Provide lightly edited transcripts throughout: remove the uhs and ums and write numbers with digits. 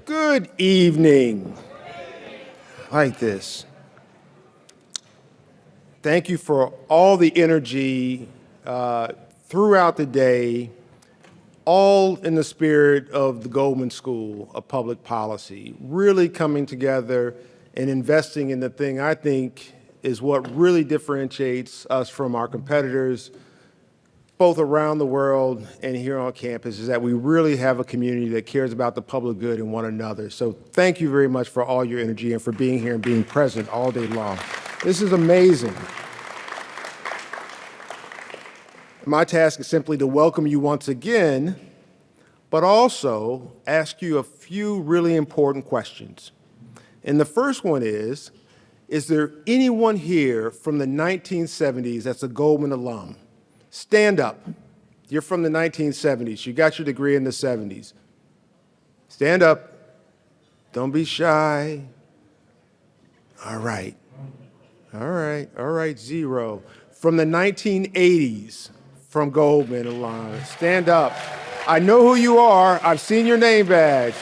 Good evening. Like this. Thank you for all the energy throughout the day, all in the spirit of the Goldman School of Public Policy, really coming together and investing in the thing I think is what really differentiates us from our competitors, both around the world and here on campus, is that we really have a community that cares about the public good and one another. So thank you very much for all your energy and for being here and being present all day long. This is amazing. My task is simply to welcome you once again, but also ask you a few really important questions. And the first one is there anyone here from the 1970s that's a Goldman alum? Stand up. You're from the 1970s. You got your degree in the 70s. Stand up. Don't be shy. All right. All right, zero. From the 1980s, from Goldman alum. Stand up. I know who you are. I've seen your name badge.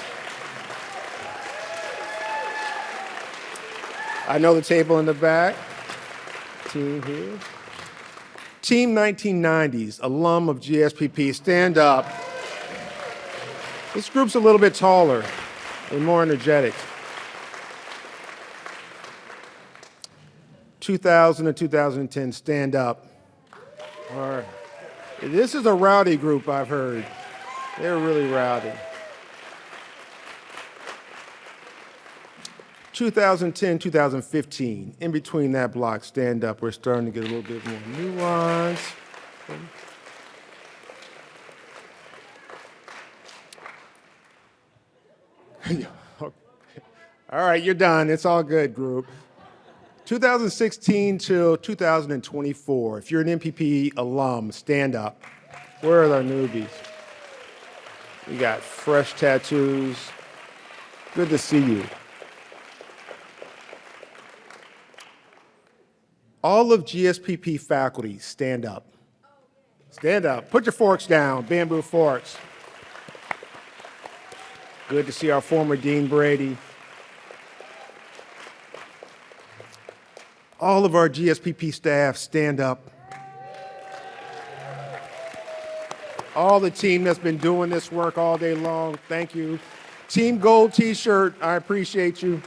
I know the table in the back. Team here. Team 1990s, alum of GSPP, stand up. This group's a little bit taller and more energetic. 2000 and 2010, stand up. All right. This is a rowdy group, I've heard. They're really rowdy. 2010, 2015, in between that block, stand up. We're starting to get a little bit more nuance. All right, you're done. It's all good, group. 2016 till 2024. If you're an MPP alum, stand up. Where are our newbies? We got fresh tattoos. Good to see you. All of GSPP faculty, stand up. Stand up. Put your forks down, bamboo forks. Good to see our former Dean Brady. All of our GSPP staff, stand up. All the team that's been doing this work all day long, thank you. Team Gold t-shirt, I appreciate you.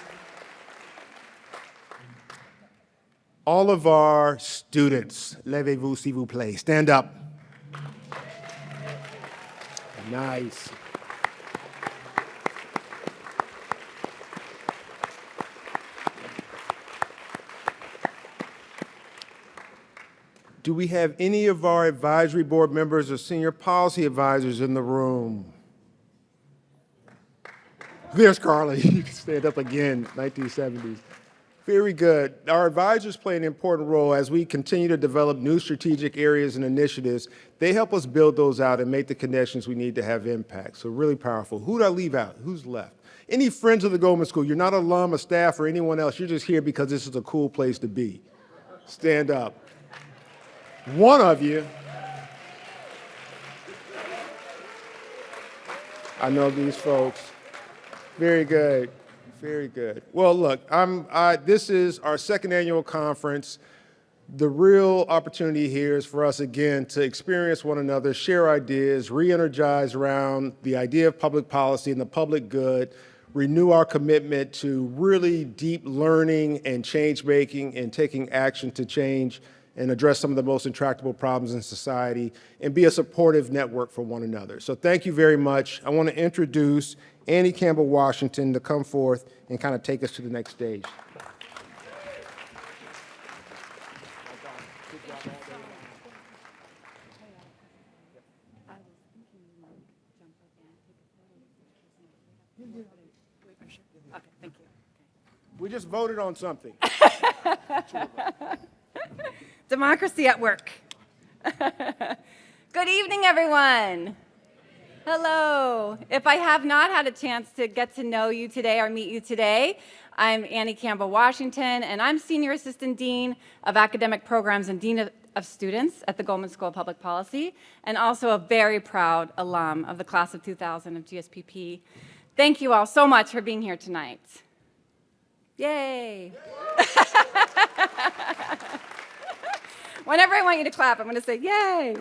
All of our students, levez-vous s'il vous plaît, stand up. Nice. Do we have any of our advisory board members or senior policy advisors in the room? There's Carla, you can stand up again, 1970s. Very good. Our advisors play an important role as we continue to develop new strategic areas and initiatives. They help us build those out and make the connections we need to have impact. So really powerful. Who did I leave out? Who's left? Any friends of the Goldman School? You're not an alum, a staff, or anyone else. You're just here because this is a cool place to be. Stand up. One of you. I know these folks. Very good. Very good. Well, look, this is our second annual conference. The real opportunity here is for us, again, to experience one another, share ideas, re-energize around the idea of public policy and the public good, renew our commitment to really deep learning and change-making and taking action to change and address some of the most intractable problems in society, and be a supportive network for one another. So thank you very much. I want to introduce Annie Campbell-Washington to come forth and kind of take us to the next stage. Okay, thank you. We just voted on something. Democracy at work. Good evening, everyone. Hello. If I have not had a chance to get to know you today or meet you today, I'm Annie Campbell-Washington, and I'm Senior Assistant Dean of Academic Programs and Dean of Students at the Goldman School of Public Policy, and also a very proud alum of the class of 2000 of GSPP. Thank you all so much for being here tonight. Yay. Whenever I want you to clap, I'm going to say, yay.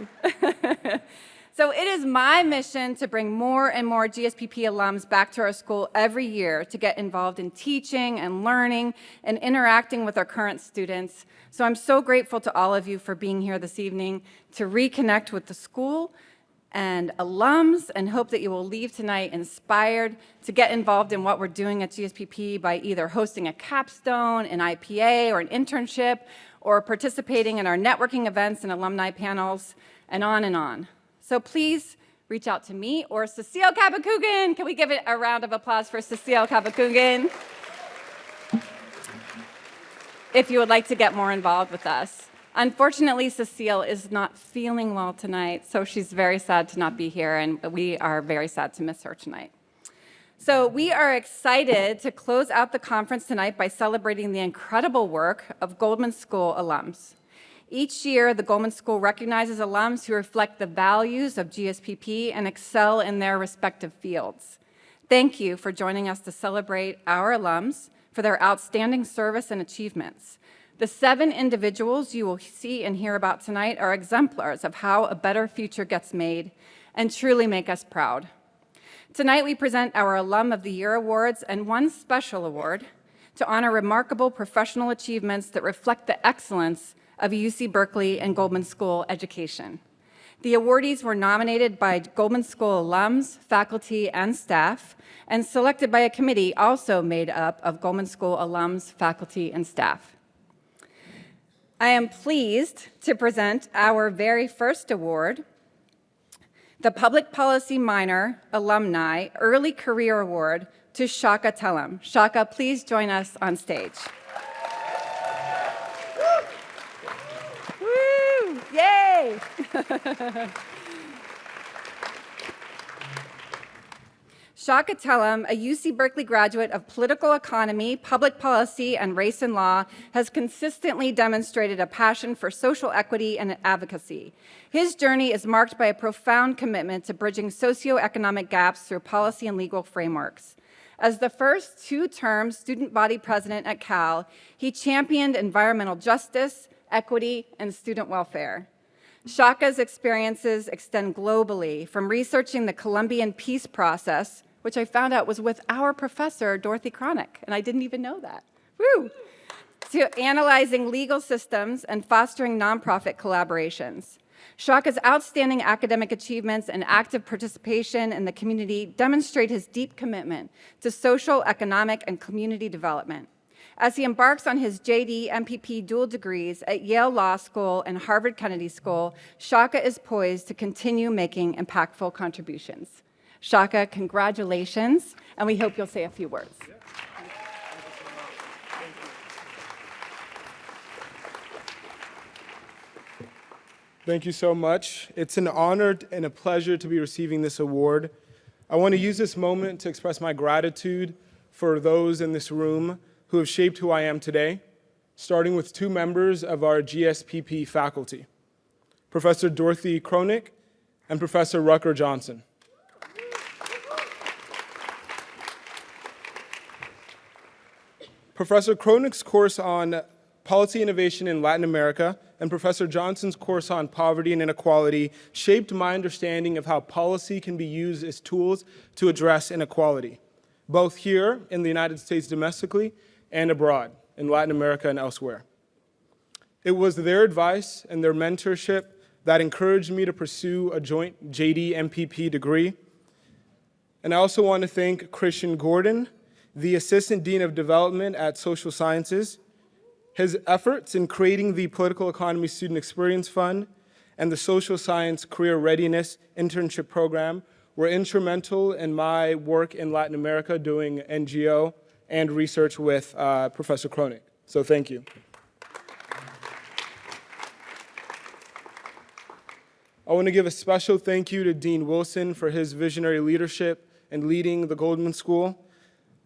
So it is my mission to bring more and more GSPP alums back to our school every year to get involved in teaching and learning and interacting with our current students. So I'm so grateful to all of you for being here this evening to reconnect with the school and alums, and hope that you will leave tonight inspired to get involved in what we're doing at GSPP by either hosting a capstone, an IPA, or an internship, or participating in our networking events and alumni panels, and on and on. So please reach out to me or Cecile Kabakugan. Can we give it a round of applause for Cecile Kabakugan? If you would like to get more involved with us. Unfortunately, Cecile is not feeling well tonight, so she's very sad to not be here, and we are very sad to miss her tonight. So we are excited to close out the conference tonight by celebrating the incredible work of Goldman School alums. Each year, the Goldman School recognizes alums who reflect the values of GSPP and excel in their respective fields. Thank you for joining us to celebrate our alums for their outstanding service and achievements. The 7 individuals you will see and hear about tonight are exemplars of how a better future gets made and truly make us proud. Tonight, we present our Alum of the Year awards and one special award to honor remarkable professional achievements that reflect the excellence of UC Berkeley and Goldman School education. The awardees were nominated by Goldman School alums, faculty, and staff, and selected by a committee also made up of Goldman School alums, faculty, and staff. I am pleased to present our very first award, the Public Policy Minor Alumni Early Career Award to Chaka Tellem. Chaka, please join us on stage. Woo! Yay! Chaka Tellem, a UC Berkeley graduate of political economy, public policy, and race and law, has consistently demonstrated a passion for social equity and advocacy. His journey is marked by a profound commitment to bridging socioeconomic gaps through policy and legal frameworks. As the first 2-term student body president at Cal, he championed environmental justice, equity, and student welfare. Chaka's experiences extend globally, from researching the Colombian peace process, which I found out was with our professor, Dorothy Cronick, and I didn't even know that. Woo! To analyzing legal systems and fostering nonprofit collaborations. Chaka's outstanding academic achievements and active participation in the community demonstrate his deep commitment to social, economic, and community development. As he embarks on his JD MPP dual degrees at Yale Law School and Harvard Kennedy School, Chaka is poised to continue making impactful contributions. Chaka, congratulations, and we hope you'll say a few words. Thank you so much. It's an honor and a pleasure to be receiving this award. I want to use this moment to express my gratitude for those in this room who have shaped who I am today, starting with 2 members of our GSPP faculty, Professor Dorothy Cronick and Professor Rucker Johnson. Professor Cronick's course on policy innovation in Latin America and Professor Johnson's course on poverty and inequality shaped my understanding of how policy can be used as tools to address inequality, both here in the United States domestically and abroad, in Latin America and elsewhere. It was their advice and their mentorship that encouraged me to pursue a joint JD MPP degree. And I also want to thank Christian Gordon, the Assistant Dean of Development at Social Sciences. His efforts in creating the Political Economy Student Experience Fund and the Social Science Career Readiness Internship Program were instrumental in my work in Latin America doing NGO and research with Professor Cronick. So thank you. I want to give a special thank you to Dean Wilson for his visionary leadership in leading the Goldman School.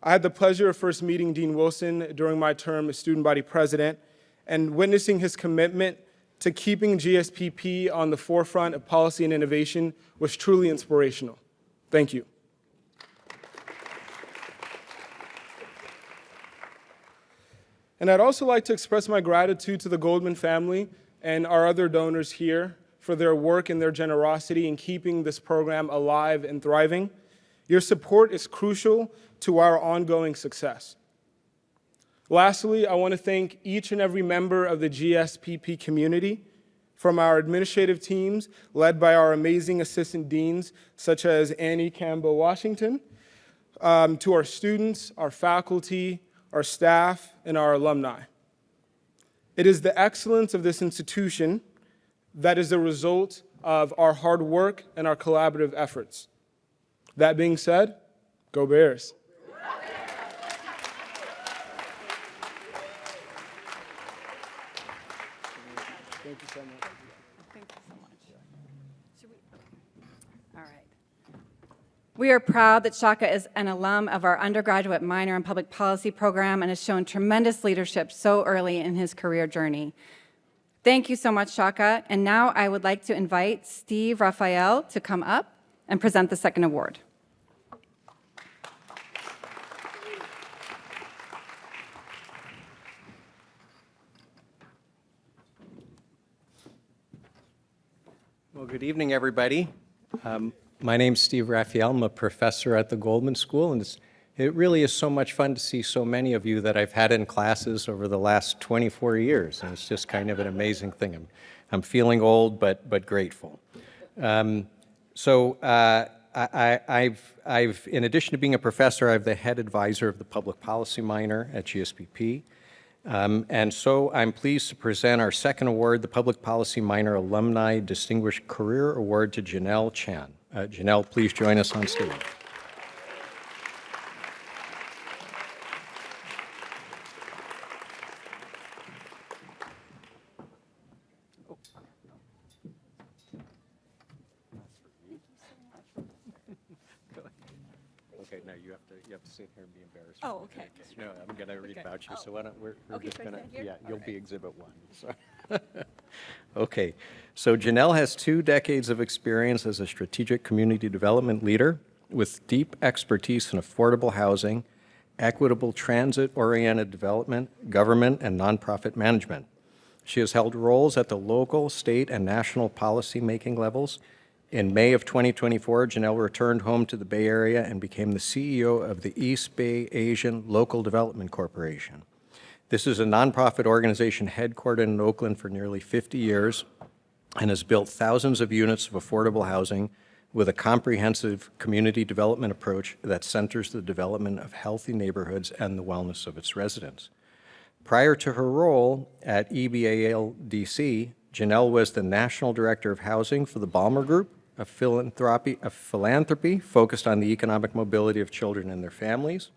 I had the pleasure of first meeting Dean Wilson during my term as student body president, and witnessing his commitment to keeping GSPP on the forefront of policy and innovation was truly inspirational. Thank you. And I'd also like to express my gratitude to the Goldman family and our other donors here for their work and their generosity in keeping this program alive and thriving. Your support is crucial to our ongoing success. Lastly, I want to thank each and every member of the GSPP community, from our administrative teams, led by our amazing assistant deans, such as Annie Campbell Washington, to our students, our faculty, our staff, and our alumni. It is the excellence of this institution that is the result of our hard work and our collaborative efforts. That being said, go Bears. Thank you so much. Thank you so much. All right. We are proud that Chaka is an alum of our undergraduate minor in public policy program and has shown tremendous leadership so early in his career journey. Thank you so much, Chaka. And now I would like to invite Steve Raphael to come up and present the second award. Well, good evening, everybody. My name's Steve Raphael. I'm a professor at the Goldman School, and it really is so much fun to see so many of you that I've had in classes over the last 24 years, and it's just kind of an amazing thing. I'm feeling old, but grateful. I've, in addition to being a professor, I'm the head advisor of the public policy minor at GSPP. And so I'm pleased to present our second award, the Public Policy Minor Alumni Distinguished Career Award to Janelle Chan. Janelle, please join us on stage. Okay, now you have to sit here and be embarrassed. Oh, okay. No, I'm going to read about you, so why don't we're Okay, just right going to, here? yeah, you'll All be Exhibit 1. So. Okay, so Janelle has 2 decades of experience as a strategic community development leader with deep expertise in affordable housing, equitable transit-oriented development, government, and nonprofit management. She has held roles at the local, state, and national policy-making levels. In May of 2024, Janelle returned home to the Bay Area and became the CEO of the East Bay Asian Local Development Corporation. This is a nonprofit organization headquartered in Oakland for nearly 50 years and has built thousands of units of affordable housing with a comprehensive community development approach that centers the development of healthy neighborhoods and the wellness of its residents. Prior to her role at EBALDC, Janelle was the National Director of Housing for the Balmer Group, a philanthropy focused on the economic mobility of children and their families.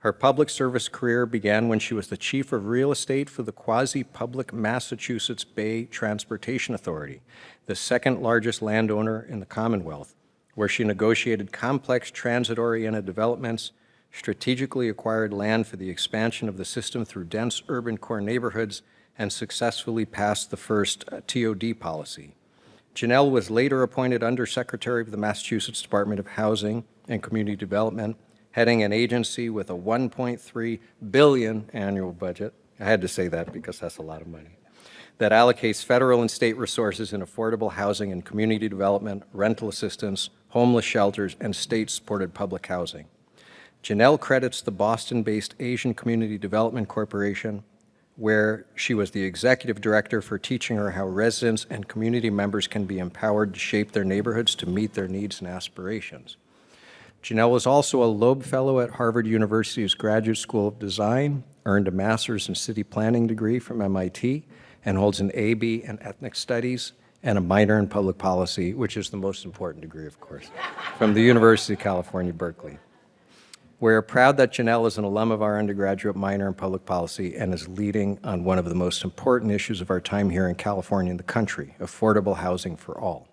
Her public service career began when she was the chief of real estate for the quasi-public Massachusetts Bay Transportation Authority, the second largest landowner in the Commonwealth, where she negotiated complex transit-oriented developments, strategically acquired land for the expansion of the system through dense urban core neighborhoods, and successfully passed the first TOD policy. Janelle was later appointed Undersecretary of the Massachusetts Department of Housing and Community Development, heading an agency with a $1.3 billion annual budget. I had to say that because that's a lot of money. That allocates federal and state resources in affordable housing and community development, rental assistance, homeless shelters, and state-supported public housing. Janelle credits the Boston-based Asian Community Development Corporation, where she was the executive director, for teaching her how residents and community members can be empowered to shape their neighborhoods to meet their needs and aspirations. Janelle was also a Loeb Fellow at Harvard University's Graduate School of Design, earned a master's in city planning degree from MIT, and holds an AB in ethnic studies and a minor in public policy, which is the most important degree, of course, from the University of California, Berkeley. We're proud that Janelle is an alum of our undergraduate minor in public policy and is leading on one of the most important issues of our time here in California and the country, affordable housing for all.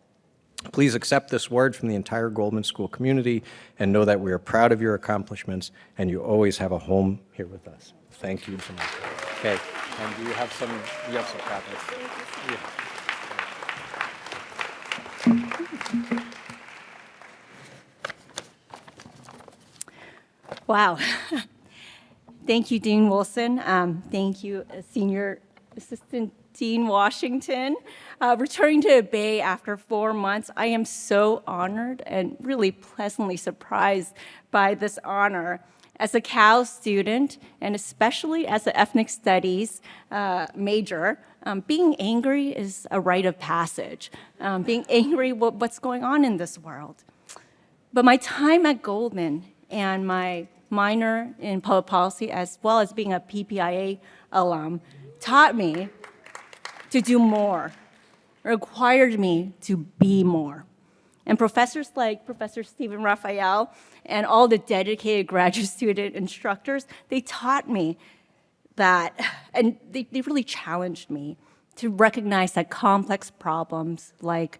Please accept this award from the entire Goldman School community and know that we are proud of your accomplishments and you always have a home here with us. Thank you so much. Okay, and you have some copies. Wow. Thank you, Dean Wilson. Thank you, Senior Assistant Dean Washington. Returning to the Bay after 4 months, I am so honored and really pleasantly surprised by this honor. As a Cal student, and especially as an ethnic studies major, being angry is a rite of passage. Being angry with what's going on in this world. But my time at Goldman and my minor in public policy, as well as being a PPIA alum, taught me to do more, required me to be more. And professors like Professor Stephen Raphael and all the dedicated graduate student instructors, they taught me that, and they really challenged me to recognize that complex problems like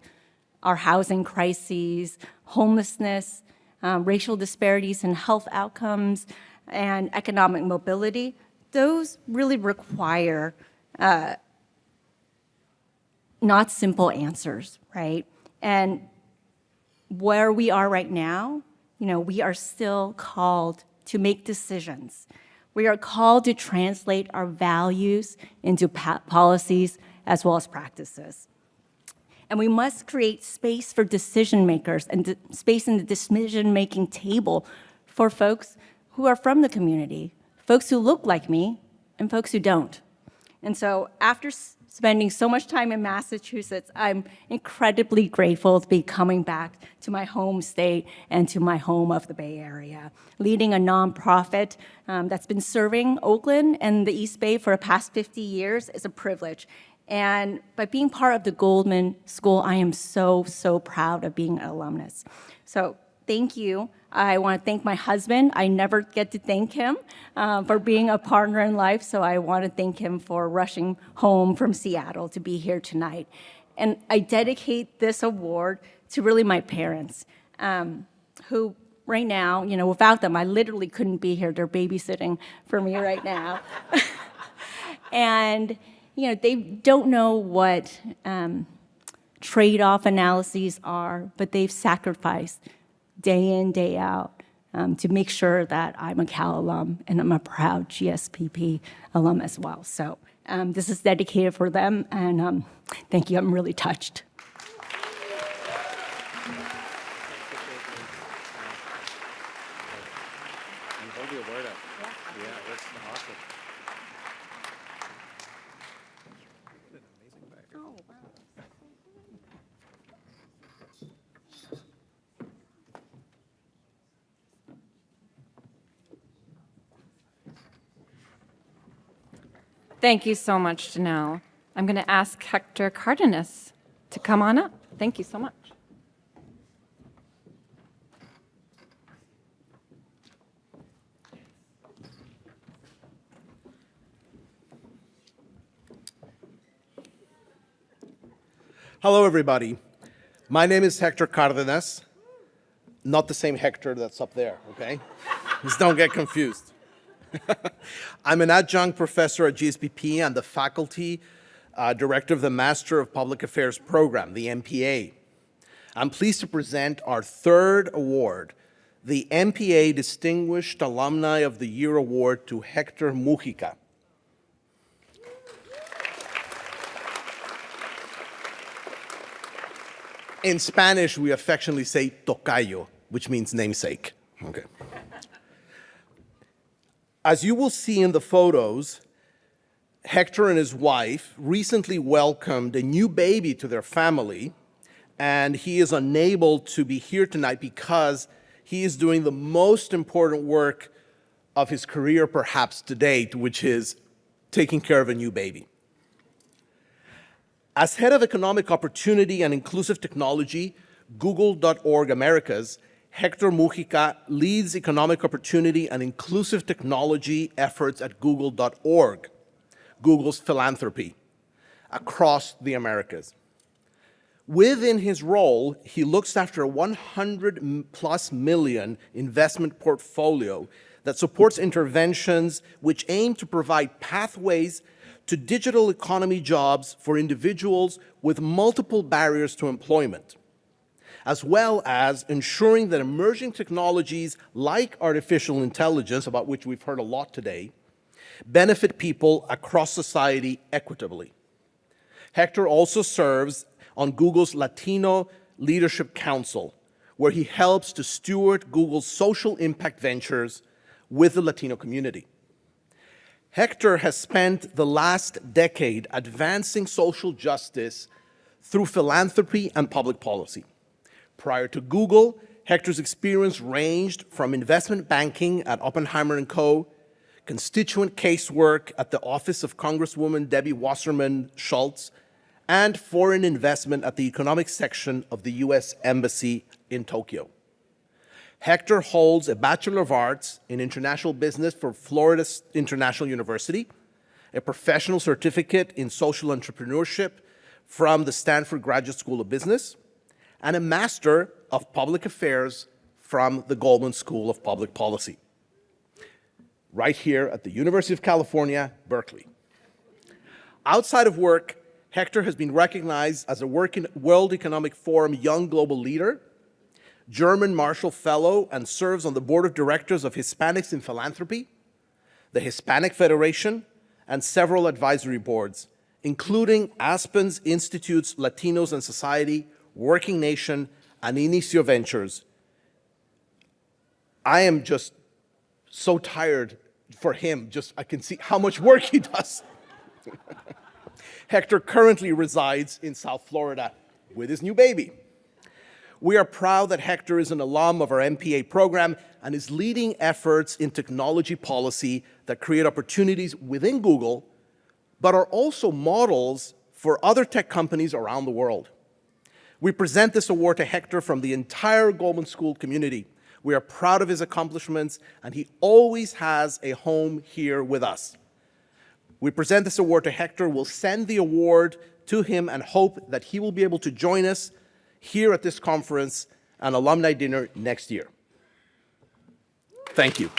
our housing crises, homelessness, racial disparities in health outcomes, and economic mobility, those really require not simple answers, right? And where we are right now, we are still called to make decisions. We are called to translate our values into policies as well as practices. And we must create space for decision makers and space in the decision-making table for folks who are from the community, folks who look like me, and folks who don't. And so after spending so much time in Massachusetts, I'm incredibly grateful to be coming back to my home state and to my home of the Bay Area. Leading a nonprofit that's been serving Oakland and the East Bay for the past 50 years is a privilege. And by being part of the Goldman School, I am so, so proud of being an alumnus. So thank you. I want to thank my husband. I never get to thank him for being a partner in life, so I want to thank him for rushing home from Seattle to be here tonight. And I dedicate this award to really my parents, who right now, without them, I literally couldn't be here. They're babysitting for me right now. And they don't know what trade-off analyses are, but they've sacrificed day in, day out to make sure that I'm a Cal alum and I'm a proud GSPP alum as well. So this is dedicated for them, and thank you. I'm really touched. Thank you so much, Janelle. I'm going to ask Hector Cardenas to come on up. Thank you so much. Hello, everybody. My name is Hector Cardenas, not the same Hector that's up there, okay? Just don't get confused. I'm an adjunct professor at GSPP and the faculty director of the Master of Public Affairs program, the MPA. I'm pleased to present our third award, the MPA Distinguished Alumni of the Year Award to Hector Mujica. In Spanish, we affectionately say tocayo, which means namesake. Okay. As you will see in the photos, Hector and his wife recently welcomed a new baby to their family, and he is unable to be here tonight because he is doing the most important work of his career perhaps to date, which is taking care of a new baby. As head of economic opportunity and inclusive technology, Google.org Americas, Hector Mujica leads economic opportunity and inclusive technology efforts at Google.org, Google's philanthropy, across the Americas. Within his role, he looks after a 100+ million investment portfolio that supports interventions which aim to provide pathways to digital economy jobs for individuals with multiple barriers to employment, as well as ensuring that emerging technologies like artificial intelligence, about which we've heard a lot today, benefit people across society equitably. Hector also serves on Google's Latino Leadership Council, where he helps to steward Google's social impact ventures with the Latino community. Hector has spent the last decade advancing social justice through philanthropy and public policy. Prior to Google, Hector's experience ranged from investment banking at Oppenheimer & Co., constituent casework at the office of Congresswoman Debbie Wasserman Schultz, and foreign investment at the economic section of the U.S. Embassy in Tokyo. Hector holds a Bachelor of Arts in International Business from Florida International University, a professional certificate in social entrepreneurship from the Stanford Graduate School of Business, and a Master of Public Affairs from the Goldman School of Public Policy, right here at the University of California, Berkeley. Outside of work, Hector has been recognized as a World Economic Forum Young Global Leader, German Marshall Fellow, and serves on the board of directors of Hispanics in Philanthropy, the Hispanic Federation, and several advisory boards, including Aspen's Institute's Latinos and Society, Working Nation, and Inicio Ventures. I am just so tired for him. I can see how much work he does. Hector currently resides in South Florida with his new baby. We are proud that Hector is an alum of our MPA program and is leading efforts in technology policy that create opportunities within Google, but are also models for other tech companies around the world. We present this award to Hector from the entire Goldman School community. We are proud of his accomplishments, and he always has a home here with us. We present this award to Hector. We'll send the award to him and hope that he will be able to join us here at this conference and alumni dinner next year. Thank you.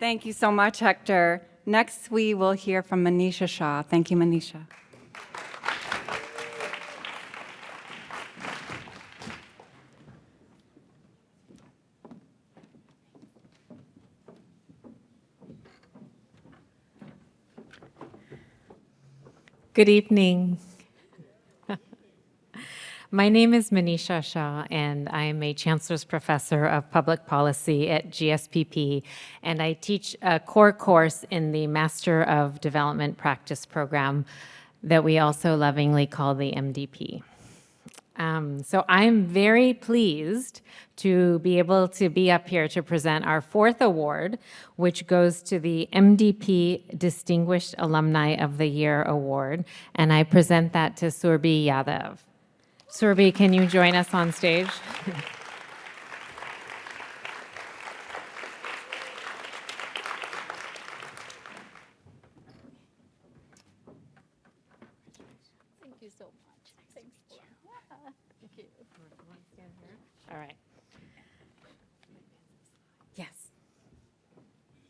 Thank you so much, Hector. Next, we will hear from Manisha Shah. Thank you, Manisha. Good evening. My name is Manisha Shah, and I am a Chancellor's Professor of Public Policy at GSPP, and I teach a core course in the Master of Development Practice program that we also lovingly call the MDP. So I'm very pleased to be able to be up here to present our fourth award, which goes to the MDP Distinguished Alumni of the Year Award, and I present that to Surabhi Yadav. Surabhi, can you join us on stage? Thank you so much. Thanks. Thank you. All right. Yes.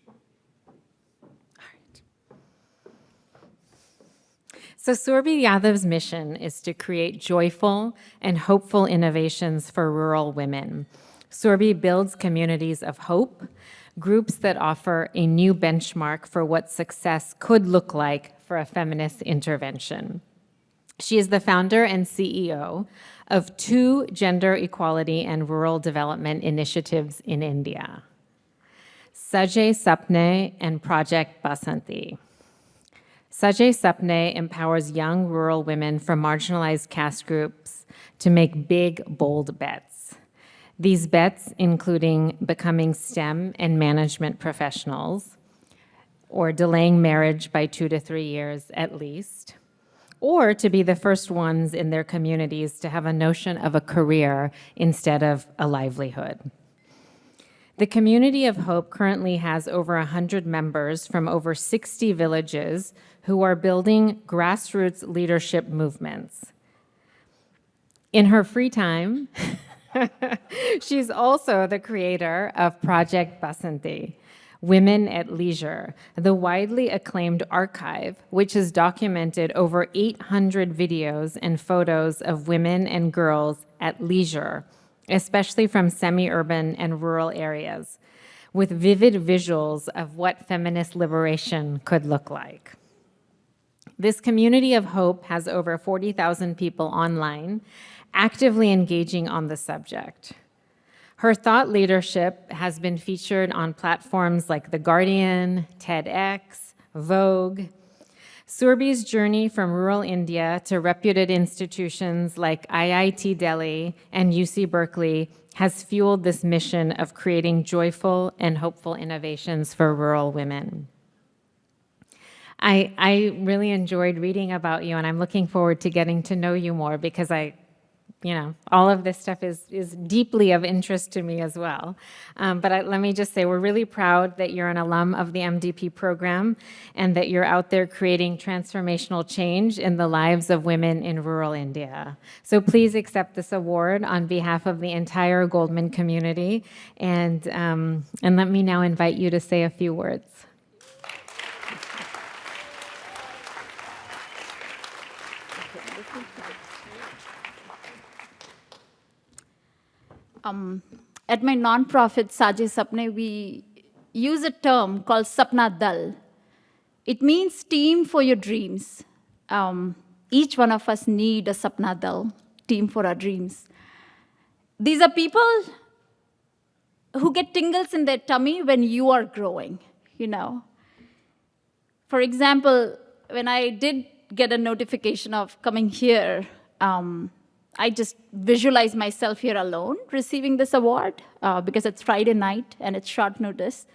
All right. So Surabhi Yadav's mission is to create joyful and hopeful innovations for rural women. Surabhi builds communities of hope, groups that offer a new benchmark for what success could look like for a feminist intervention. She is the founder and CEO of 2 gender equality and rural development initiatives in India, Sajay Sapne and Project Basanti. Sajay Sapne empowers young rural women from marginalized caste groups to make big, bold bets. These bets including becoming STEM and management professionals, or delaying marriage by 2 to 3 years at least, or to be the first ones in their communities to have a notion of a career instead of a livelihood. The Community of Hope currently has over 100 members from over 60 villages who are building grassroots leadership movements. In her free time, she's also the creator of Project Basanti, Women at Leisure, the widely acclaimed archive, which has documented over 800 videos and photos of women and girls at leisure, especially from semi-urban and rural areas, with vivid visuals of what feminist liberation could look like. This community of hope has over 40,000 people online, actively engaging on the subject. Her thought leadership has been featured on platforms like The Guardian, TEDx, Vogue. Surabhi's journey from rural India to reputed institutions like IIT Delhi and UC Berkeley has fueled this mission of creating joyful and hopeful innovations for rural women. I really enjoyed reading about you, and I'm looking forward to getting to know you more because all of this stuff is deeply of interest to me as well. Let me just say, we're really proud that you're an alum of the MDP program and that you're out there creating transformational change in the lives of women in rural India. So please accept this award on behalf of the entire Goldman community. And let me now invite you to say a few words. At my nonprofit, Saje Sapne, we use a term called Sapna Dal. It means team for your dreams. Each one of us need a Sapna Dal, team for our dreams. These are people who get tingles in their tummy when you are growing, For example, when I did get a notification of coming here, I just visualize myself here alone receiving this award because it's Friday night and it's short notice.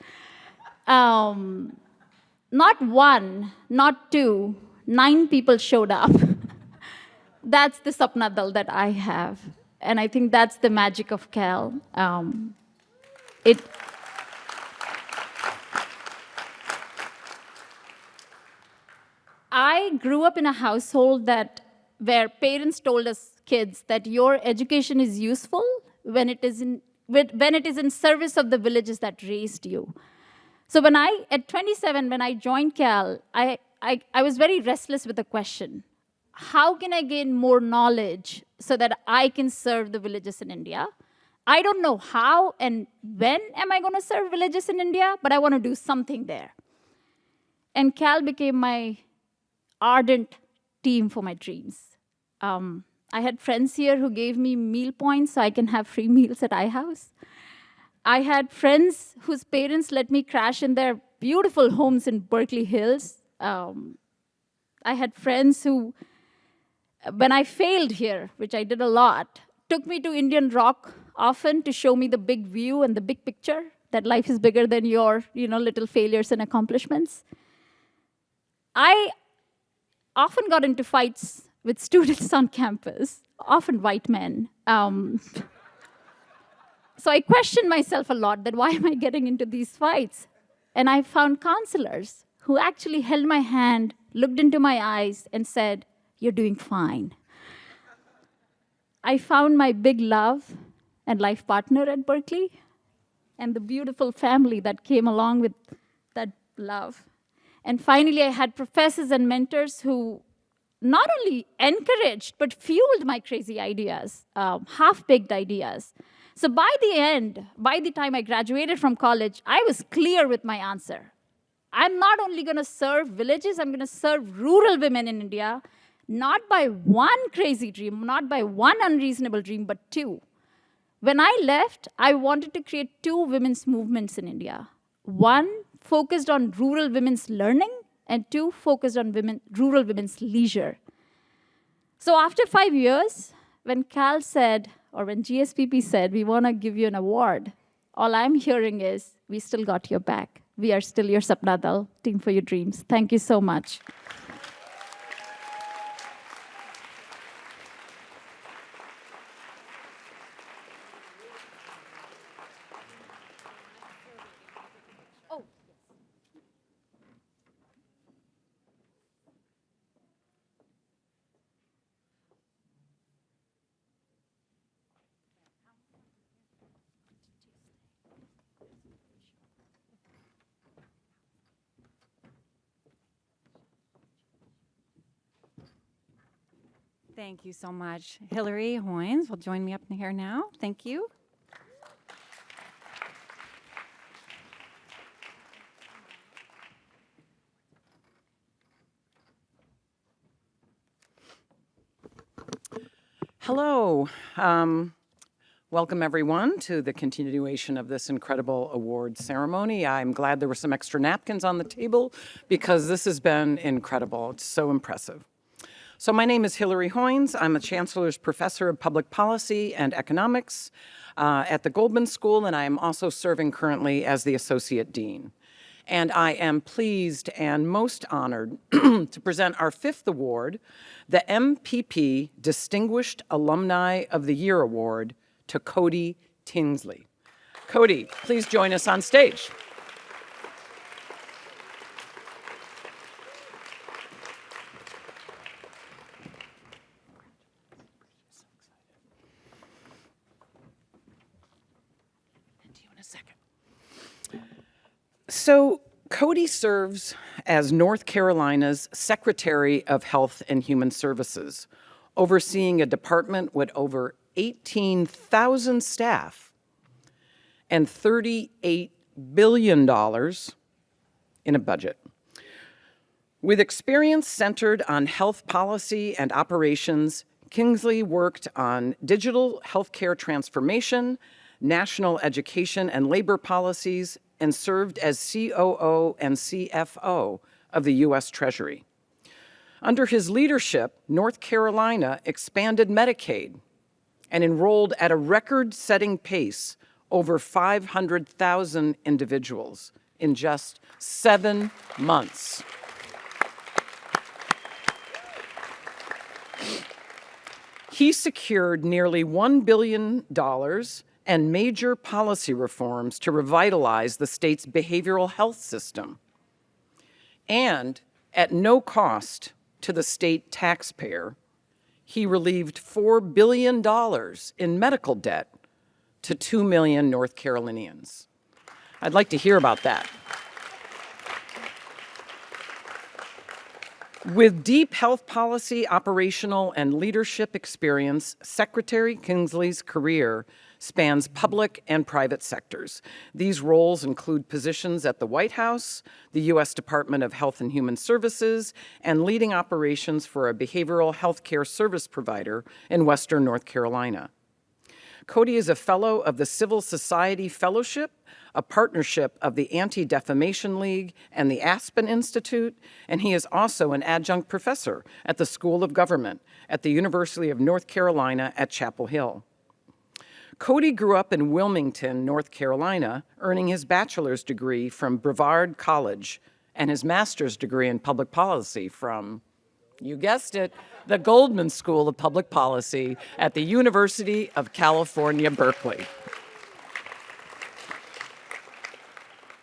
Not one, not two, 9 people showed up. That's the Sapna Dal that I have. And I think that's the magic of Cal. I grew up in a household where parents told us kids that your education is useful when it is in service of the villages that raised you. So at 27, when I joined Cal, I was very restless with the question, how can I gain more knowledge so that I can serve the villages in India? I don't know how and when am I going to serve villages in India, but I want to do something there. And Cal became my ardent team for my dreams. I had friends here who gave me meal points so I can have free meals at iHouse. I had friends whose parents let me crash in their beautiful homes in Berkeley Hills. I had friends who, when I failed here, which I did a lot, took me to Indian Rock often to show me the big view and the big picture, that life is bigger than your little failures and accomplishments. I often got into fights with students on campus, often white men. So I questioned myself a lot that why am I getting into these fights? And I found counselors who actually held my hand, looked into my eyes, and said, "You're doing fine." I found my big love and life partner at Berkeley, and the beautiful family that came along with that love. And finally, I had professors and mentors who not only encouraged, but fueled my crazy ideas, half-baked ideas. So by the time I graduated from college, I was clear with my answer. I'm not only going to serve villages, I'm going to serve rural women in India, not by one crazy dream, not by one unreasonable dream, but 2. When I left, I wanted to create 2 women's movements in India. One focused on rural women's learning, and 2 focused on rural women's leisure. So after 5 years, when Cal said, or when GSPP said, we want to give you an award, all I'm hearing is, we still got your back. We are still your Sapna Dal, team for your dreams. Thank you so much. Thank you so much. Hillary Hoynes will join me up here now. Thank you. Hello. Welcome, everyone, to the continuation of this incredible award ceremony. I'm glad there were some extra napkins on the table because this has been incredible. It's so impressive. So my name is Hillary Hoynes. I'm a Chancellor's Professor of Public Policy and Economics at the Goldman School, and I am also serving currently as the Associate Dean. And I am pleased and most honored to present our 5th award, the MPP Distinguished Alumni of the Year Award, to Kody Kinsley. Kody, please join us on stage. So Kody serves as North Carolina's Secretary of Health and Human Services, overseeing a department with over 18,000 staff and $38 billion in a budget. With experience centered on health policy and operations, Kinsley worked on digital healthcare transformation, national education and labor policies, and served as COO and CFO of the U.S. Treasury. Under his leadership, North Carolina expanded Medicaid and enrolled at a record-setting pace over 500,000 individuals in just 7 months. He secured nearly $1 billion and major policy reforms to revitalize the state's behavioral health system. And at no cost to the state taxpayer, he relieved $4 billion in medical debt to 2 million North Carolinians. I'd like to hear about that. With deep health policy, operational, and leadership experience, Secretary Kinsley's career spans public and private sectors. These roles include positions at the White House, the U.S. Department of Health and Human Services, and leading operations for a behavioral health care service provider in Western North Carolina. Kody is a fellow of the Civil Society Fellowship, a partnership of the Anti-Defamation League and the Aspen Institute, and he is also an adjunct professor at the School of Government at the University of North Carolina at Chapel Hill. Kody grew up in Wilmington, North Carolina, earning his bachelor's degree from Brevard College and his master's degree in public policy from, you guessed it, the Goldman School of Public Policy at the University of California, Berkeley.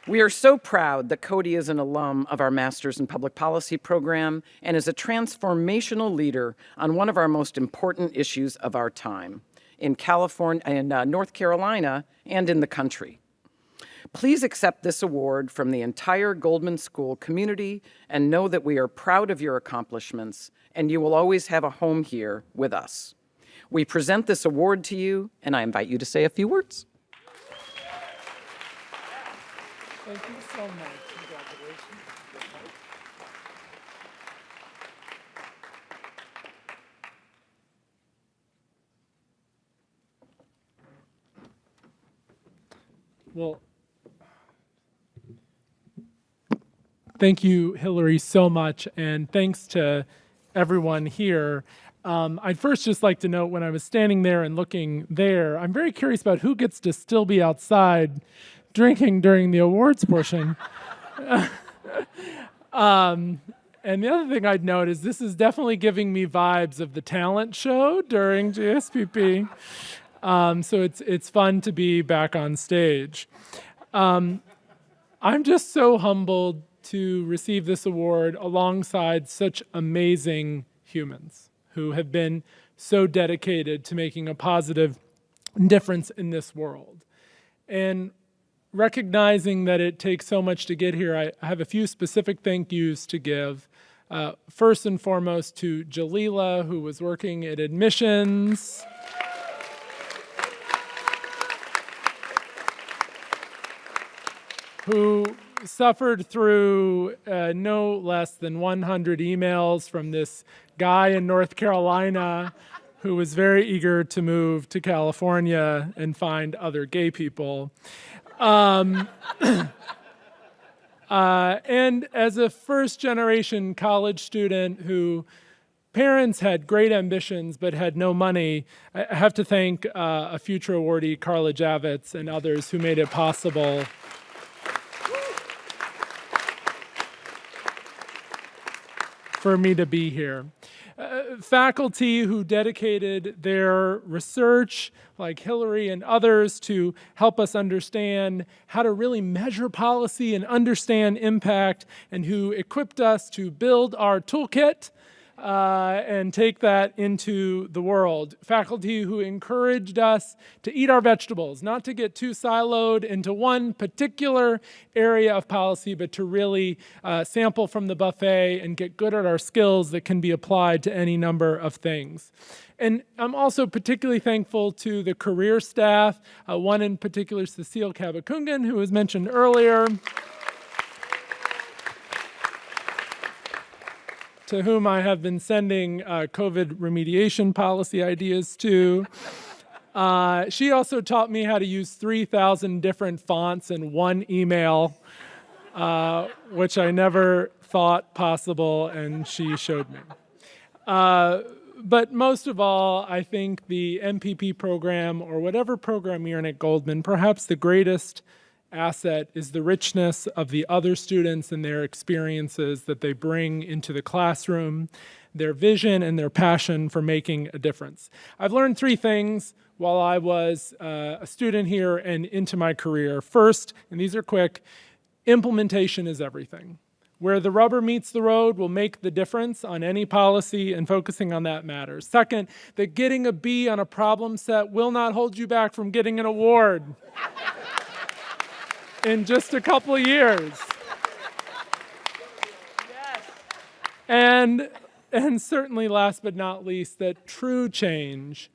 We are so proud that Kody is an alum of our Master's in Public Policy program and is a transformational leader on one of our most important issues of our time in California, in North Carolina, and in the country. Please accept this award from the entire Goldman School community and know that we are proud of your accomplishments and you will always have a home here with us. We present this award to you and I invite you to say a few words. Thank you so much. Congratulations. Well, thank you, Hillary, so much, and thanks to everyone here. I'd first just like to note when I was standing there and looking there, I'm very curious about who gets to still be outside drinking during the awards portion. And the other thing I'd note is this is definitely giving me vibes of the talent show during GSPP. So it's fun to be back on stage. I'm just so humbled to receive this award alongside such amazing humans who have been so dedicated to making a positive difference in this world. And recognizing that it takes so much to get here, I have a few specific thank yous to give. First and foremost to Jalila, who was working at admissions. Who suffered through no less than 100 emails from this guy in North Carolina who was very eager to move to California and find other gay people. And as a first-generation college student who parents had great ambitions but had no money, I have to thank a future awardee, Carla Javits, and others who made it possible for me to be here. Faculty who dedicated their research, like Hillary and others, to help us understand how to really measure policy and understand impact, and who equipped us to build our toolkit and take that into the world. Faculty who encouraged us to eat our vegetables, not to get too siloed into one particular area of policy, but to really sample from the buffet and get good at our skills that can be applied to any number of things. And I'm also particularly thankful to the career staff, one in particular, Cecile Kabakungan, who was mentioned earlier, to whom I have been sending COVID remediation policy ideas to. She also taught me how to use 3,000 different fonts in one email, which I never thought possible, and she showed me. But most of all, I think the MPP program, or whatever program you're in at Goldman, perhaps the greatest asset is the richness of the other students and their experiences that they bring into the classroom, their vision and their passion for making a difference. I've learned three things while I was a student here and into my career. First, and these are quick, implementation is everything. Where the rubber meets the road will make the difference on any policy, and focusing on that matters. Second, that getting a B on a problem set will not hold you back from getting an award in just a couple of years. And certainly last but not least, that true change,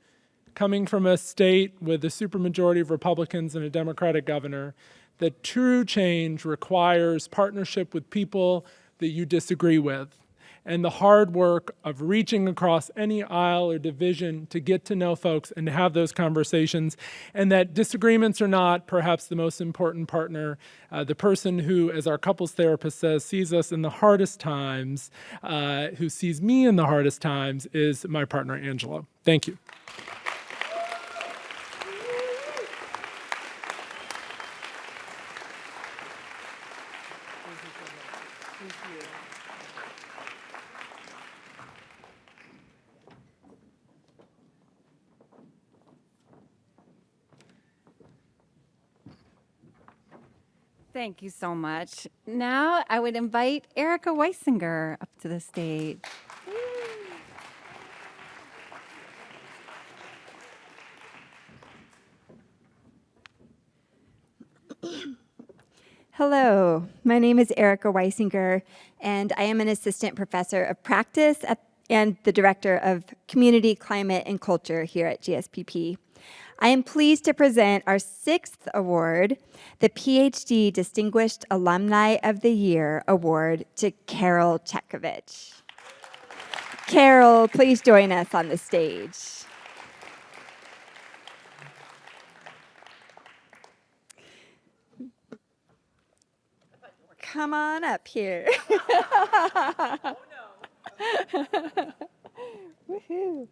coming from a state with a supermajority of Republicans and a Democratic governor, that true change requires partnership with people that you disagree with, and the hard work of reaching across any aisle or division to get to know folks and to have those conversations, and that disagreements are not perhaps the most important partner. The person who, as our couples therapist says, sees us in the hardest times, who sees me in the hardest times, is my partner, Angela. Thank you. Thank you so much. Now I would invite Erica Weisinger up to the stage. Hello, my name is Erica Weisinger, and I am an assistant professor of practice and the director of community, climate, and culture here at GSPP. I am pleased to present our 6th award, the PhD Distinguished Alumni of the Year Award, to Carol Chetkovich. Carol, please join us on the stage. Come on up here. Oh, no. Woohoo.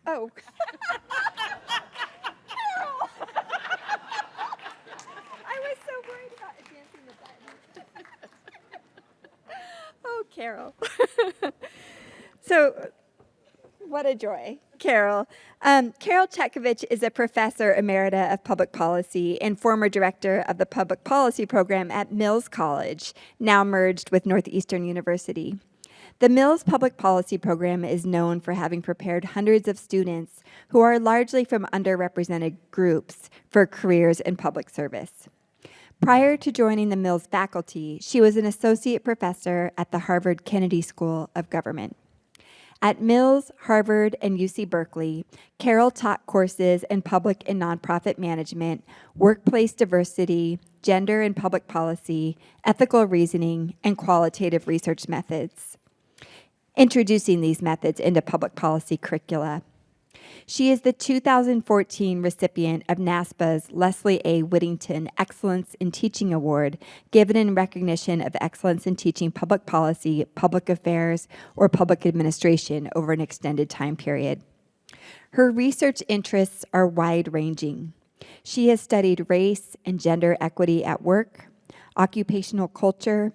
Oh. Carol! I was so worried about advancing the button. Oh, Carol. So, what a joy. Carol. Carol Chetkovich is a professor emerita of public policy and former director of the public policy program at Mills College, now merged with Northeastern University. The Mills Public Policy Program is known for having prepared hundreds of students who are largely from underrepresented groups for careers in public service. Prior to joining the Mills faculty, she was an associate professor at the Harvard Kennedy School of Government. At Mills, Harvard, and UC Berkeley, Carol taught courses in public and nonprofit management, workplace diversity, gender and public policy, ethical reasoning, and qualitative research methods, introducing these methods into public policy curricula. She is the 2014 recipient of NASPA's Leslie A. Whittington Excellence in Teaching Award, given in recognition of excellence in teaching public policy, public affairs, or public administration over an extended time period. Her research interests are wide-ranging. She has studied race and gender equity at work, occupational culture,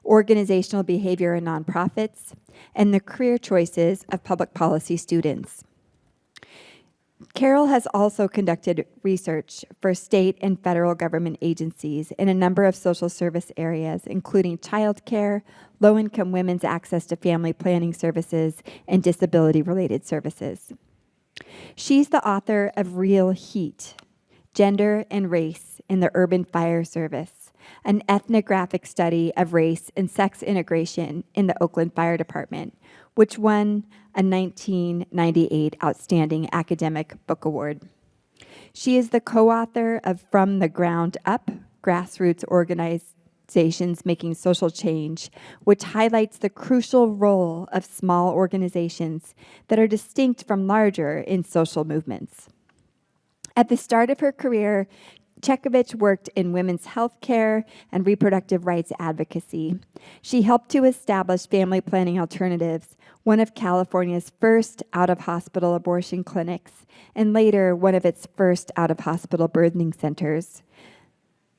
organizational behavior in nonprofits, and the career choices of public policy students. Carol has also conducted research for state and federal government agencies in a number of social service areas, including childcare, low-income women's access to family planning services, and disability-related services. She's the author of Real Heat, Gender and Race in the Urban Fire Service, an ethnographic study of race and sex integration in the Oakland Fire Department, which won a 1998 Outstanding Academic Book Award. She is the co-author of From the Ground Up, Grassroots Organizations Making Social Change, which highlights the crucial role of small organizations that are distinct from larger in social movements. At the start of her career, Chetkovich worked in women's health care and reproductive rights advocacy. She helped to establish Family Planning Alternatives, one of California's first out-of-hospital abortion clinics, and later one of its first out-of-hospital birthing centers,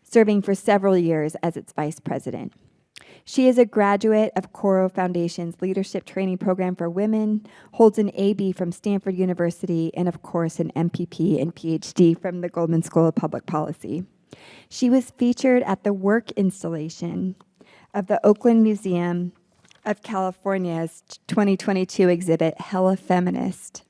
serving for several years as its vice president. She is a graduate of Coro Foundation's Leadership Training Program for Women, holds an AB from Stanford University, and of course an MPP and PhD from the Goldman School of Public Policy. She was featured at the work installation of the Oakland Museum of California's 2022 exhibit, Hella Feminist.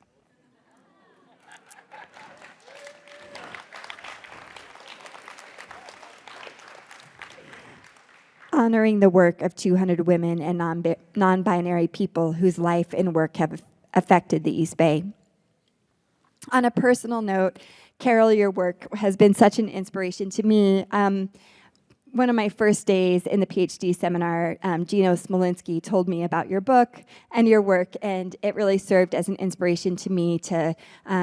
Honoring the work of 200 women and non-binary people whose life and work have affected the East Bay. On a personal note, Carol, your work has been such an inspiration to me. One of my first days in the PhD seminar, Gino Smolinski told me about your book and your work, and it really served as an inspiration to me to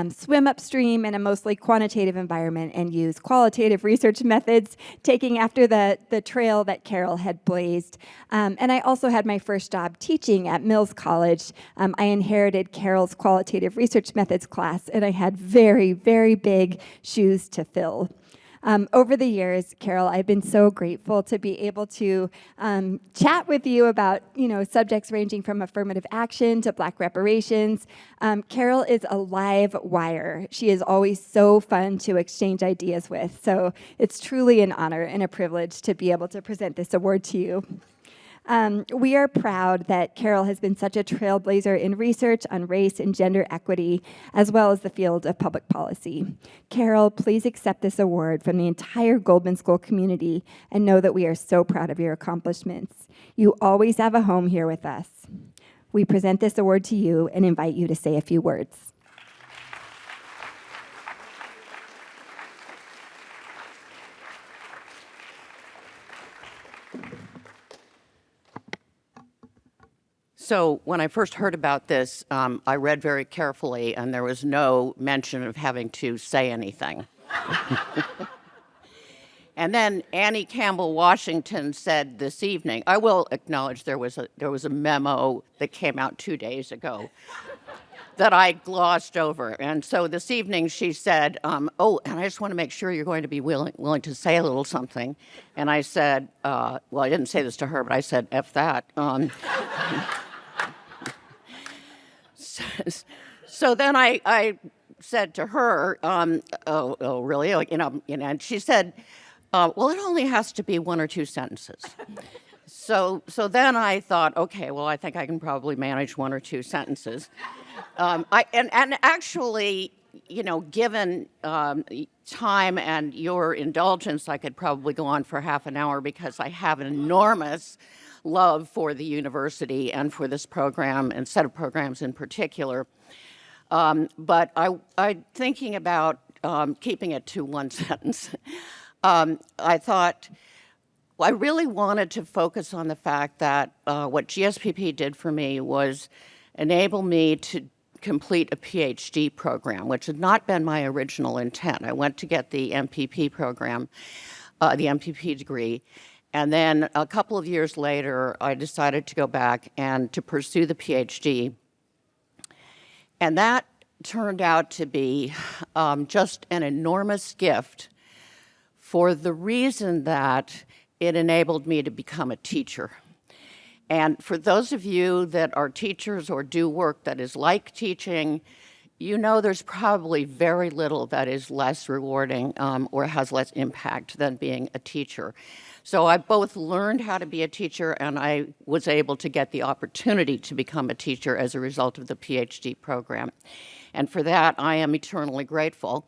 swim upstream in a mostly quantitative environment and use qualitative research methods, taking after the trail that Carol had blazed. And I also had my first job teaching at Mills College. I inherited Carol's qualitative research methods class, and I had very, very big shoes to fill. Over the years, Carol, I've been so grateful to be able to chat with you about, subjects ranging from affirmative action to Black reparations. Carol is a live wire. She is always so fun to exchange ideas with. So it's truly an honor and a privilege to be able to present this award to you. We are proud that Carol has been such a trailblazer in research on race and gender equity, as well as the field of public policy. Carol, please accept this award from the entire Goldman School community and know that we are so proud of your accomplishments. You always have a home here with us. We present this award to you and invite you to say a few words. So when I first heard about this, I read very carefully, and there was no mention of having to say anything. And then Annie Campbell Washington said this evening, I will acknowledge there was a memo that came out 2 days ago that I glossed over. And so this evening she said, and I just want to make sure you're going to be willing to say a little something. And I said, well, I didn't say this to her, but I said, F that. So then I said to her, oh, really? And she said, Well, it only has to be 1 or 2 sentences. So then I thought, okay, well, I think I can probably manage 1 or 2 sentences. And actually, you know, given time and your indulgence, I could probably go on for half an hour because I have an enormous love for the university and for this program and set of programs in particular. But I thinking about keeping it to 1 sentence. I thought, well, I really wanted to focus on the fact that what GSPP did for me was enable me to complete a PhD program, which had not been my original intent. I went to get the MPP program, the MPP degree, and then a couple of years later, I decided to go back and to pursue the PhD. And that turned out to be just an enormous gift for the reason that it enabled me to become a teacher. And for those of you that are teachers or do work that is like teaching, you know there's probably very little that is less rewarding or has less impact than being a teacher. So I both learned how to be a teacher and I was able to get the opportunity to become a teacher as a result of the PhD program. And for that, I am eternally grateful.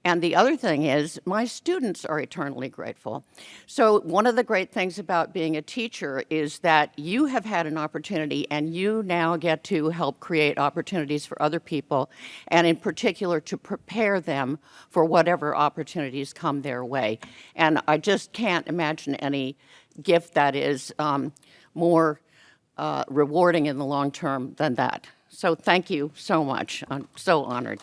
And the other thing is, my students are eternally grateful. So one of the great things about being a teacher is that you have had an opportunity and you now get to help create opportunities for other people, and in particular to prepare them for whatever opportunities come their way. And I just can't imagine any gift that is more rewarding in the long term than that. So thank you so much. I'm so honored.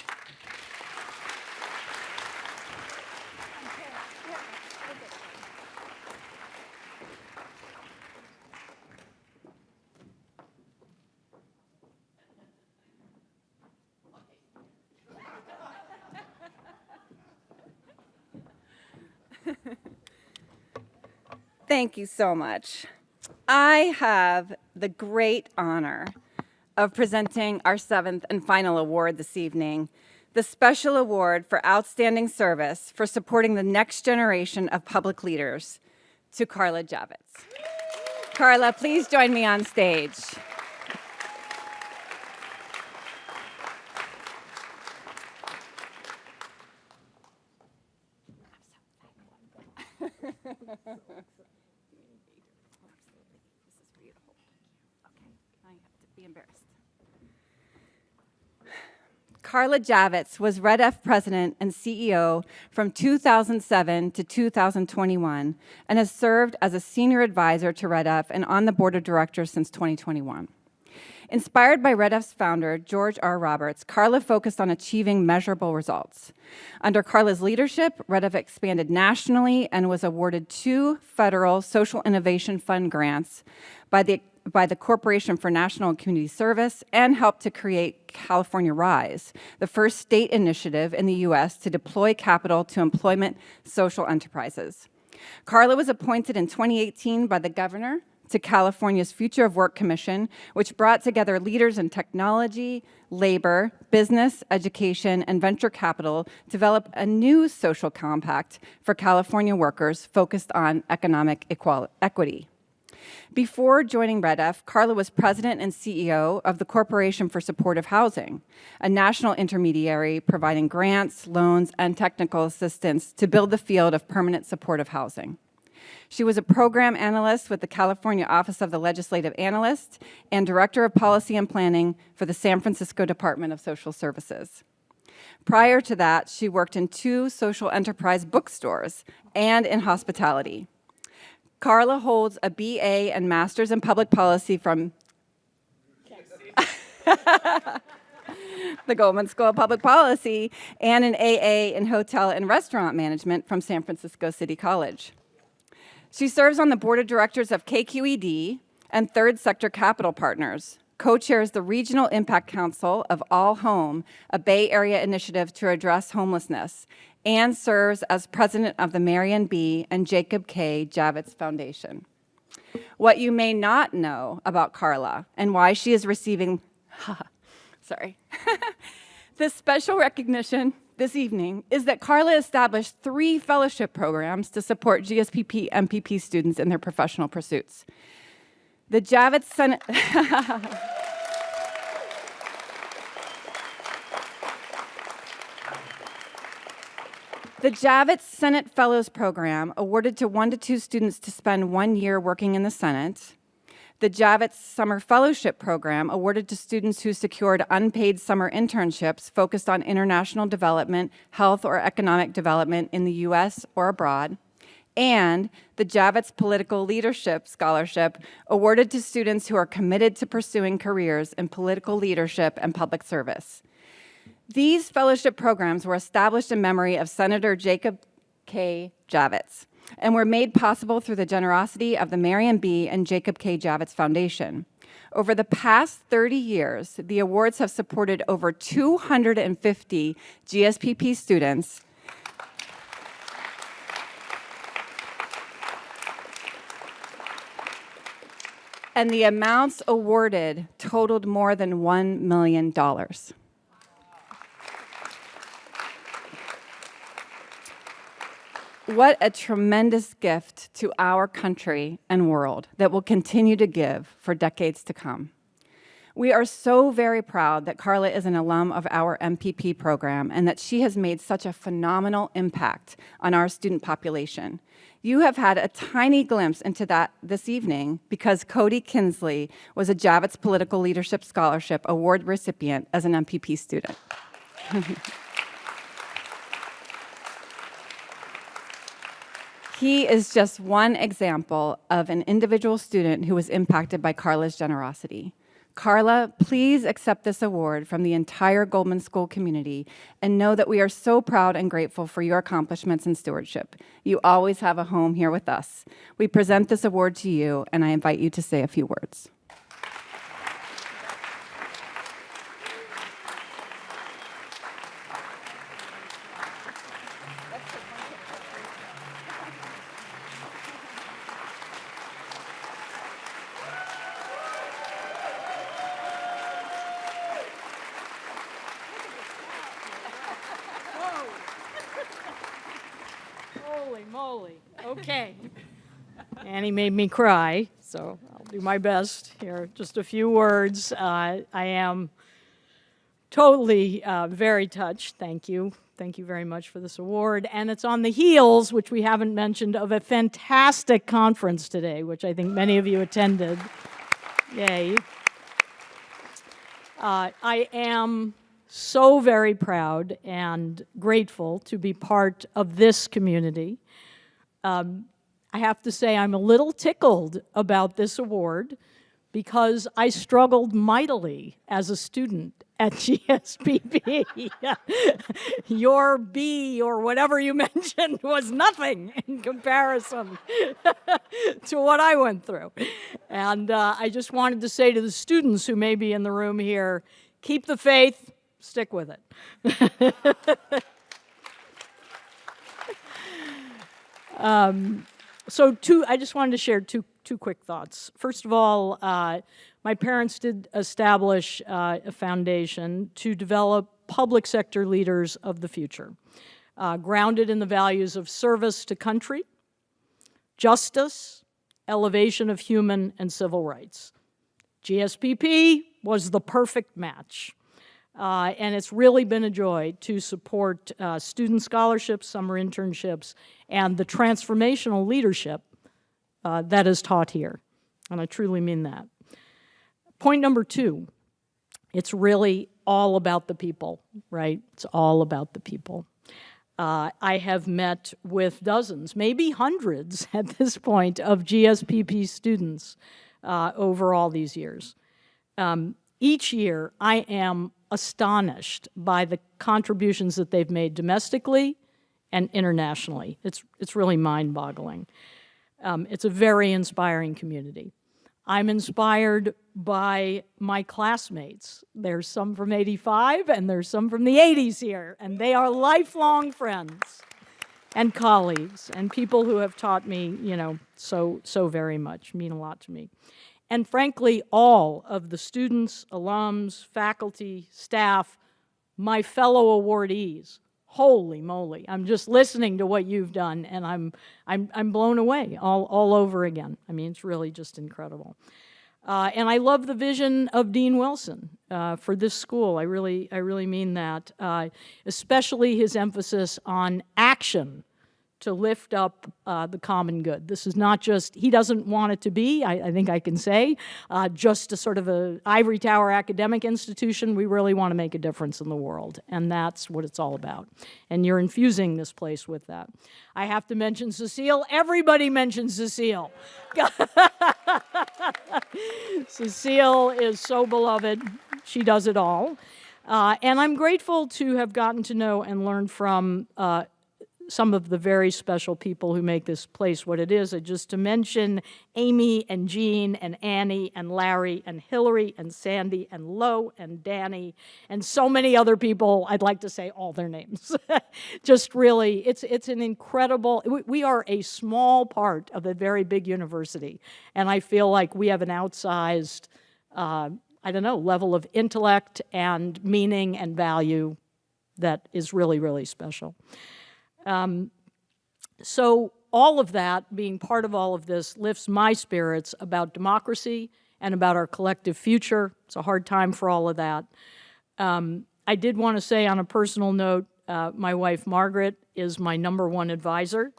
Thank you so much. I have the great honor of presenting our 7th and final award this evening, the Special Award for Outstanding Service for supporting the next generation of public leaders, to Carla Javits. Carla, please join me on stage. Carla Javits was Red F president and CEO from 2007 to 2021 and has served as a senior advisor to Red F and on the board of directors since 2021. Inspired by Red F's founder, George R. Roberts, Carla focused on achieving measurable results. Under Carla's leadership, Red F expanded nationally and was awarded 2 federal Social Innovation Fund grants by the Corporation for National and Community Service, and helped to create California Rise, the first state initiative in the U.S. to deploy capital to employment social enterprises. Carla was appointed in 2018 by the governor to California's Future of Work Commission, which brought together leaders in technology, labor, business, education, and venture capital to develop a new social compact for California workers focused on economic equity. Before joining Red F, Carla was president and CEO of the Corporation for Supportive Housing, a national intermediary providing grants, loans, and technical assistance to build the field of permanent supportive housing. She was a program analyst with the California Office of the Legislative Analyst and director of policy and planning for the San Francisco Department of Social Services. Prior to that, she worked in 2 social enterprise bookstores and in hospitality. Carla holds a BA and Master's in Public Policy from the Goldman School of Public Policy and an AA in Hotel and Restaurant Management from San Francisco City College. She serves on the board of directors of KQED and Third Sector Capital Partners, co-chairs the Regional Impact Council of All Home, a Bay Area initiative to address homelessness, and serves as president of the Marion B. and Jacob K. Javits Foundation. What you may not know about Carla and why she is receiving this special recognition this evening is that Carla established 3 fellowship programs to support GSPP MPP students in their professional pursuits. The Javits Senate... The Javits Senate Fellows Program awarded to 1 to 2 students to spend 1 year working in the Senate. The Javits Summer Fellowship Program awarded to students who secured unpaid summer internships focused on international development, health, or economic development in the US or abroad. And the Javits Political Leadership Scholarship awarded to students who are committed to pursuing careers in political leadership and public service. These fellowship programs were established in memory of Senator Jacob K. Javits and were made possible through the generosity of the Marion B. and Jacob K. Javits Foundation. Over the past 30 years, the awards have supported over 250 GSPP students and the amounts awarded totaled more than $1 million. What a tremendous gift to our country and world that will continue to give for decades to come. We are so very proud that Carla is an alum of our MPP program and that she has made such a phenomenal impact on our student population. You have had a tiny glimpse into that this evening because Kody Kinsley was a Javits Political Leadership Scholarship Award recipient as an MPP student. He is just one example of an individual student who was impacted by Carla's generosity. Carla, please accept this award from the entire Goldman School community and know that we are so proud and grateful for your accomplishments and stewardship. You always have a home here with us. We present this award to you, and I invite you to say a few words. Holy moly. Okay. Annie made me cry, so I'll do my best here. Just a few words. I am totally very touched. Thank you. Thank you very much for this award. And it's on the heels, which we haven't mentioned, of a fantastic conference today, which I think many of you attended. Yay. I am so very proud and grateful to be part of this community. I have to say I'm a little tickled about this award because I struggled mightily as a student at GSPP. Your B or whatever you mentioned was nothing in comparison to what I went through. And I just wanted to say to the students who may be in the room here, keep the faith, stick with it. I just wanted to share two quick thoughts. First of all, my parents did establish a foundation to develop public sector leaders of the future, grounded in the values of service to country, justice, elevation of human and civil rights. GSPP was the perfect match. And it's really been a joy to support student scholarships, summer internships, and the transformational leadership that is taught here. And I truly mean that. Point number 2, it's really all about the people, right? It's all about the people. I have met with dozens, maybe hundreds at this point, of GSPP students over all these years. Each year, I am astonished by the contributions that they've made domestically and internationally. It's really mind-boggling. It's a very inspiring community. I'm inspired by my classmates. There's some from '85 and there's some from the '80s here, and they are lifelong friends and colleagues and people who have taught me, so very much, mean a lot to me. And frankly, all of the students, alums, faculty, staff, my fellow awardees, holy moly, I'm just listening to what you've done, and I'm blown away all over again. I mean, it's really just incredible. And I love the vision of Dean Wilson for this school. I really mean that, especially his emphasis on action to lift up the common good. This is not just, he doesn't want it to be, I think I can say, just a sort of an ivory tower academic institution. We really want to make a difference in the world, and that's what it's all about. And you're infusing this place with that. I have to mention Cecile. Everybody mentions Cecile. Cecile is so beloved. She does it all. And I'm grateful to have gotten to know and learn from some of the very special people who make this place what it is. Just to mention Amy and Jean and Annie and Larry and Hillary and Sandy and Lo and Danny and so many other people. I'd like to say all their names. Just really, it's an incredible, we are a small part of a very big university, and I feel like we have an outsized, level of intellect and meaning and value that is really, really special. So all of that, being part of all of this, lifts my spirits about democracy and about our collective future. It's a hard time for all of that. I did want to say on a personal note, my wife Margaret is my #1 advisor.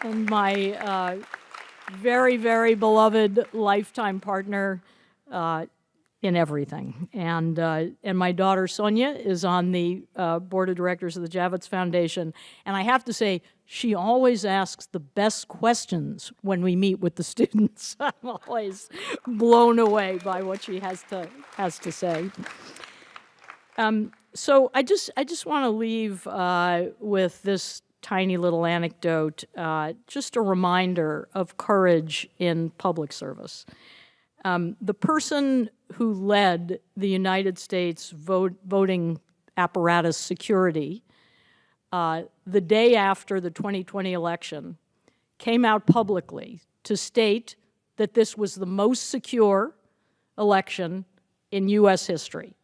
And my very, very beloved lifetime partner in everything. And my daughter Sonia is on the board of directors of the Javits Foundation. And I have to say, she always asks the best questions when we meet with the students. I'm always blown away by what she has to say. So I just want to leave with this tiny little anecdote, just a reminder of courage in public service. The person who led the United States voting apparatus security the day after the 2020 election came out publicly to state that this was the most secure election in U.S. history.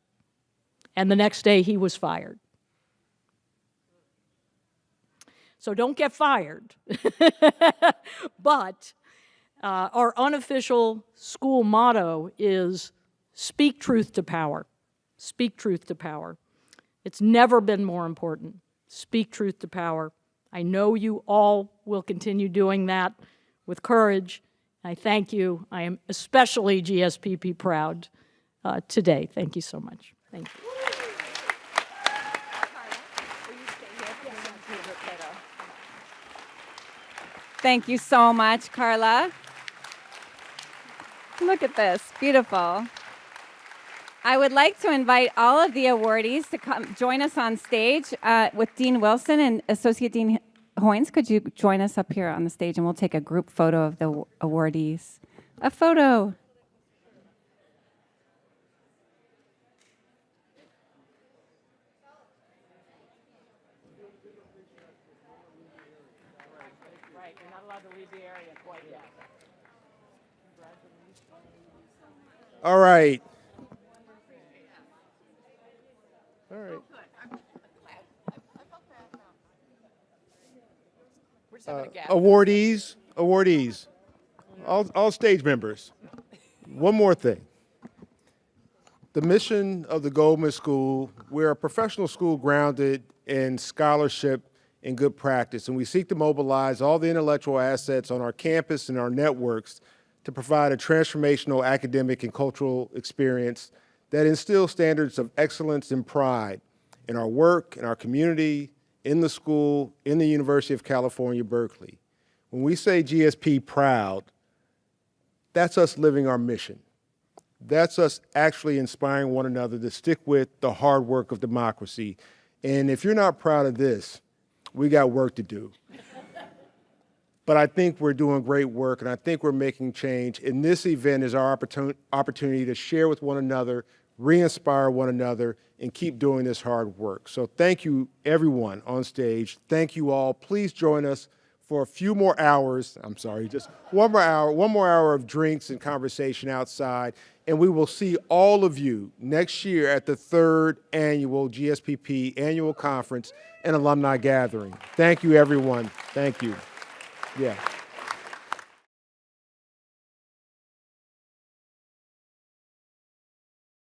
And the next day he was fired. So don't get fired. But our unofficial school motto is speak truth to power. Speak truth to power. It's never been more important. Speak truth to power. I know you all will continue doing that with courage. I thank you. I am especially GSPP proud today. Thank you so much. Thank you. Thank you so much, Carla. Look at this, beautiful. I would like to invite all of the awardees to come join us on stage with Dean Wilson and Associate Dean Hoynes. Could you join us up here on the stage, and we'll take a group photo of the awardees. A photo. Right, you're not allowed to leave the area quite yet. All right. All right. Awardees, all stage members. One more thing. The mission of the Goldman School, we're a professional school grounded in scholarship and good practice, and we seek to mobilize all the intellectual assets on our campus and our networks to provide a transformational academic and cultural experience that instills standards of excellence and pride in our work, in our community, in the school, in the University of California, Berkeley. When we say GSP proud, that's us living our mission. That's us actually inspiring one another to stick with the hard work of democracy. And if you're not proud of this, we got work to do. But I think we're doing great work, and I think we're making change. And this event is our opportunity to share with one another, re-inspire one another, and keep doing this hard work. So thank you, everyone on stage. Thank you all. Please join us for a few more hours. I'm sorry, just one more hour of drinks and conversation outside. And we will see all of you next year at the 3rd annual GSPP annual conference and alumni gathering. Thank you, everyone. Thank you. Yeah.